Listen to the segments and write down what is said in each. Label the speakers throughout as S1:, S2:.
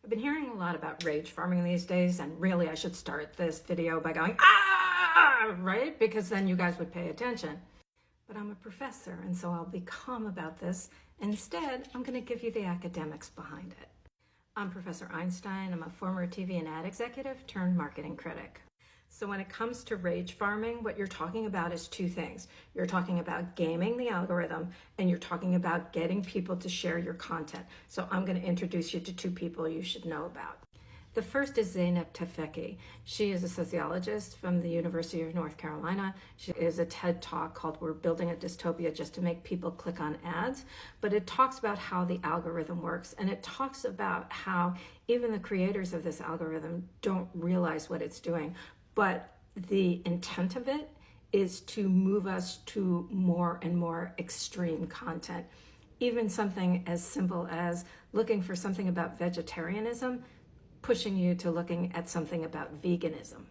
S1: I've been hearing a lot about rage farming these days, and really I should start this video by going, ah, right? Because then you guys would pay attention. But I'm a professor, and so I'll be calm about this. Instead, I'm going to give you the academics behind it. I'm Professor Einstein. I'm a former TV and ad executive turned marketing critic. So when it comes to rage farming, what you're talking about is two things. You're talking about gaming the algorithm, and you're talking about getting people to share your content. So I'm going to introduce you to two people you should know about. The first is Zeynep Tufekci. She is a sociologist from the University of North Carolina. She is a TED Talk called We're Building a Dystopia Just to Make People Click on Ads. But it talks about how the algorithm works, and it talks about how even the creators of this algorithm don't realize what it's doing. But the intent of it is to move us to more and more extreme content. Even something as simple as looking for something about vegetarianism, pushing you to looking at something about veganism.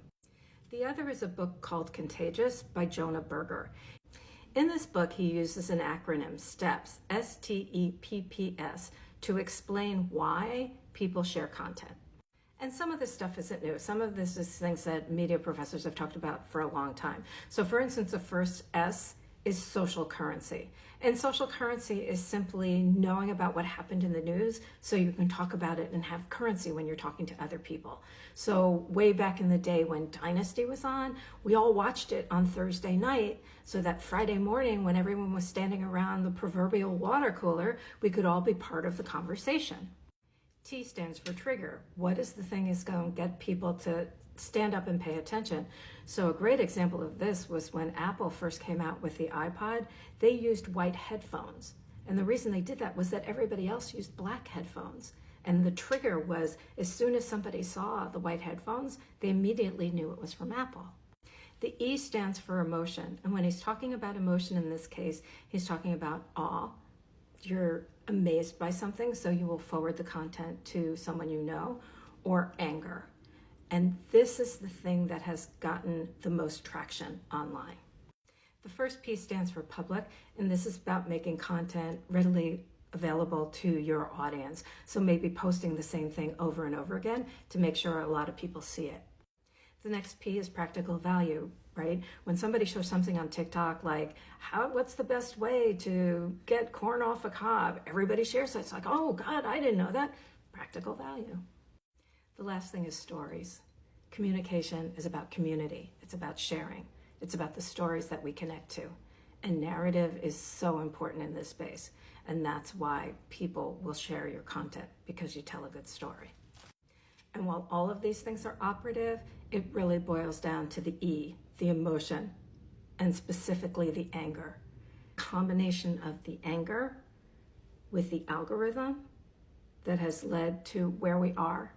S1: The other is a book called Contagious by Jonah Berger. In this book, he uses an acronym, STEPS, S-T-E-P-P-S, to explain why people share content. And some of this stuff isn't new. Some of this is things that media professors have talked about for a long time. So for instance, the first S is social currency. And social currency is simply knowing about what happened in the news so you can talk about it and have currency when you're talking to other people. So way back in the day when Dynasty was on, we all watched it on Thursday night so that Friday morning when everyone was standing around the proverbial water cooler, we could all be part of the conversation. T stands for trigger. What is the thing that's going to get people to stand up and pay attention? So a great example of this was when Apple first came out with the iPod, they used white headphones. And the reason they did that was that everybody else used black headphones. And the trigger was as soon as somebody saw the white headphones, they immediately knew it was from Apple. The E stands for emotion. And when he's talking about emotion in this case, he's talking about awe. You're amazed by something, so you will forward the content to someone you know, or anger. And this is the thing that has gotten the most traction online. The first P stands for public, and this is about making content readily available to your audience. So maybe posting the same thing over and over again to make sure a lot of people see it. The next P is practical value, right? When somebody shows something on TikTok like, what's the best way to get corn off a cob? Everybody shares it. It's like, oh God, I didn't know that. Practical value. The last thing is stories. Communication is about community. It's about sharing. It's about the stories that we connect to. And narrative is so important in this space. And that's why people will share your content, because you tell a good story. And while all of these things are operative, it really boils down to the E, the emotion, and specifically the anger. Combination of the anger with the algorithm that has led to where we are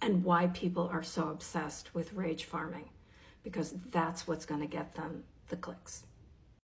S1: and why people are so obsessed with rage farming, because that's what's going to get them the clicks.